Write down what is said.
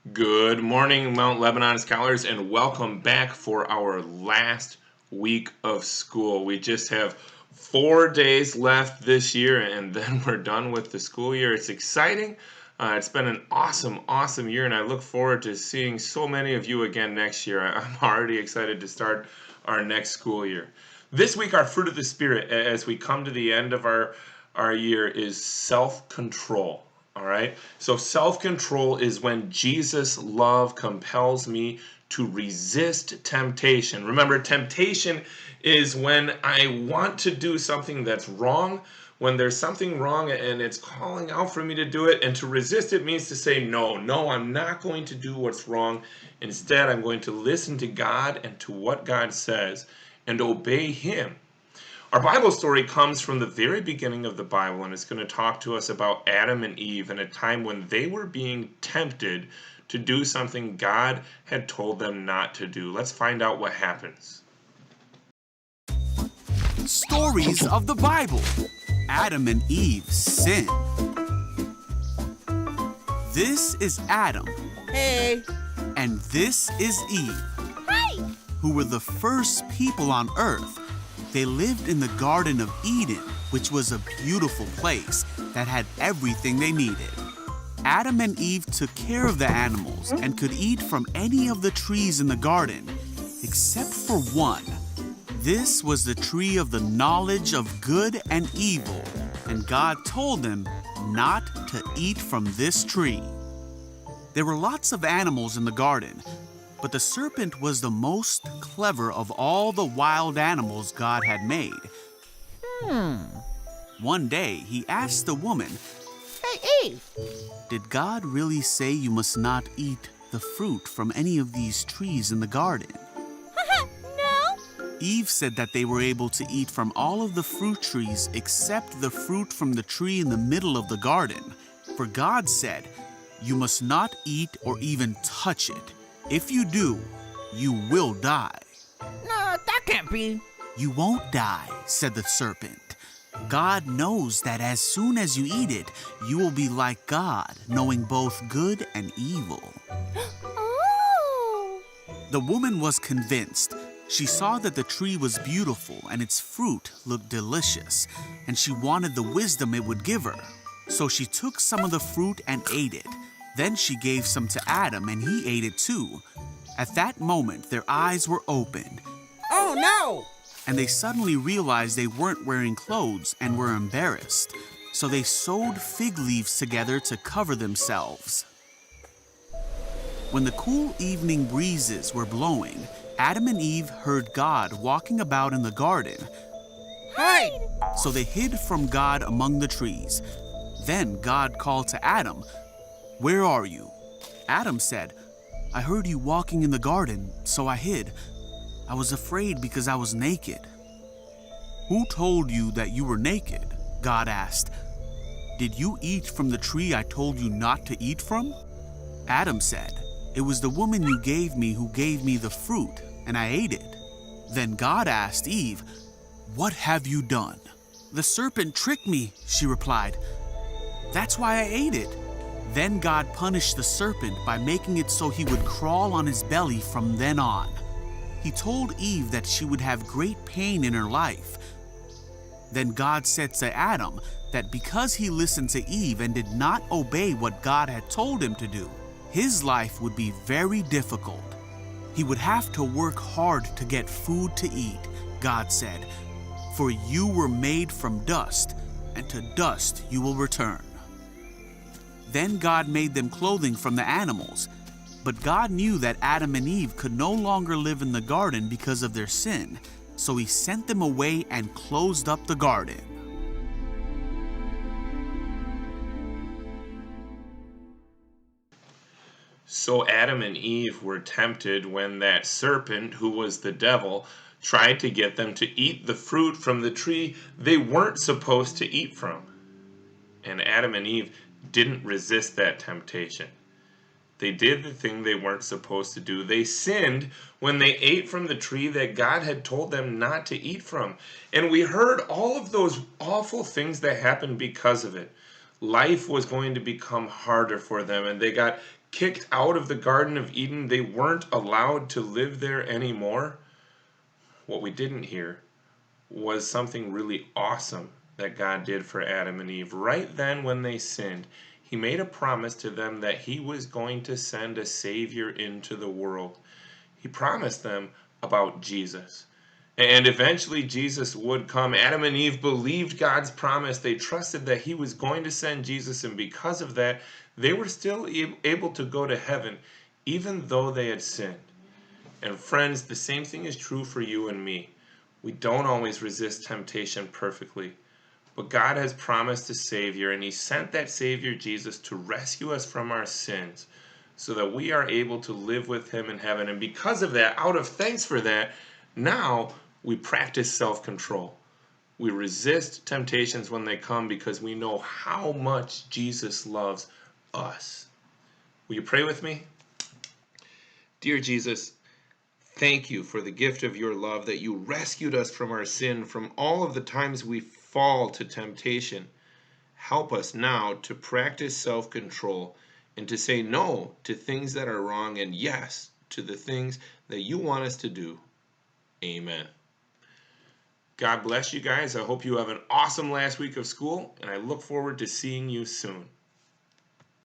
Good morning, Mount Lebanon scholars, and welcome back for our last week of school. We just have 4 days left this year, and then we're done with the school year. It's exciting. It's been an awesome year, and I look forward to seeing so many of you again next year. I'm already excited to start our next school year. This week, our fruit of the Spirit, as we come to the end of our year, is self-control. All right. So self-control is when Jesus' love compels me to resist temptation. Remember, temptation is when I want to do something that's wrong, when there's something wrong and it's calling out for me to do it. And to resist it means to say, no, I'm not going to do what's wrong. Instead, I'm going to listen to God and to what God says and obey Him. Our Bible story comes from the very beginning of the Bible, and it's going to talk to us about Adam and Eve in a time when they were being tempted to do something God had told them not to do. Let's find out what happens. Stories of the Bible. Adam and Eve sin. This is Adam. Hey. And this is Eve. Hi. Who were the first people on earth. They lived in the Garden of Eden, which was a beautiful place that had everything they needed. Adam and Eve took care of the animals and could eat from any of the trees in the garden, except for one. This was the tree of the knowledge of good and evil, and God told them not to eat from this tree. There were lots of animals in the garden, but the serpent was the most clever of all the wild animals God had made. One day, he asked the woman, Hey, Eve. "Did God really say you must not eat the fruit from any of these trees in the garden?" No. Eve said that they were able to eat from all of the fruit trees except the fruit from the tree in the middle of the garden. For God said, "You must not eat or even touch it. If you do, you will die." No, that can't be. "You won't die," said the serpent. "God knows that as soon as you eat it, you will be like God, knowing both good and evil." Oh. The woman was convinced. She saw that the tree was beautiful and its fruit looked delicious, and she wanted the wisdom it would give her. So she took some of the fruit and ate it. Then she gave some to Adam, and he ate it too. At that moment, their eyes were opened, Oh, no. and they suddenly realized they weren't wearing clothes and were embarrassed. So they sewed fig leaves together to cover themselves. When the cool evening breezes were blowing, Adam and Eve heard God walking about in the garden. Hide. So they hid from God among the trees. Then God called to Adam, "Where are you?" Adam said, "I heard you walking in the garden, so I hid. I was afraid because I was naked." "Who told you that you were naked?" God asked. "Did you eat from the tree I told you not to eat from?" Adam said, "It was the woman you gave me who gave me the fruit, and I ate it." Then God asked Eve, "What have you done?" "The serpent tricked me," she replied. "That's why I ate it." Then God punished the serpent by making it so he would crawl on his belly from then on. He told Eve that she would have great pain in her life. Then God said to Adam that because he listened to Eve and did not obey what God had told him to do, his life would be very difficult. He would have to work hard to get food to eat, God said, "For you were made from dust, and to dust you will return." Then God made them clothing from the animals. But God knew that Adam and Eve could no longer live in the garden because of their sin, so he sent them away and closed up the garden. So Adam and Eve were tempted when that serpent, who was the devil, tried to get them to eat the fruit from the tree they weren't supposed to eat from. And Adam and Eve didn't resist that temptation. They did the thing they weren't supposed to do. They sinned when they ate from the tree that God had told them not to eat from. And we heard all of those awful things that happened because of it. life was going to become harder for them, and they got kicked out of the Garden of Eden. They weren't allowed to live there anymore. What we didn't hear was something really awesome that God did for Adam and Eve. Right then, when they sinned, He made a promise to them that He was going to send a Savior into the world. He promised them about Jesus. And eventually Jesus would come. Adam and Eve believed God's promise. They trusted that He was going to send Jesus, and because of that, they were still able to go to heaven, even though they had sinned. And friends, the same thing is true for you and me. We don't always resist temptation perfectly, but God has promised a Savior, and He sent that Savior, Jesus, to rescue us from our sins so that we are able to live with Him in heaven. And because of that, out of thanks for that, now we practice self-control. We resist temptations when they come because we know how much Jesus loves us. Will you pray with me? Dear Jesus, thank you for the gift of your love, that you rescued us from our sin, from all of the times we fall to temptation. Help us now to practice self-control and to say no to things that are wrong and yes to the things that you want us to do. Amen. God bless you guys. I hope you have an awesome last week of school, and I look forward to seeing you soon.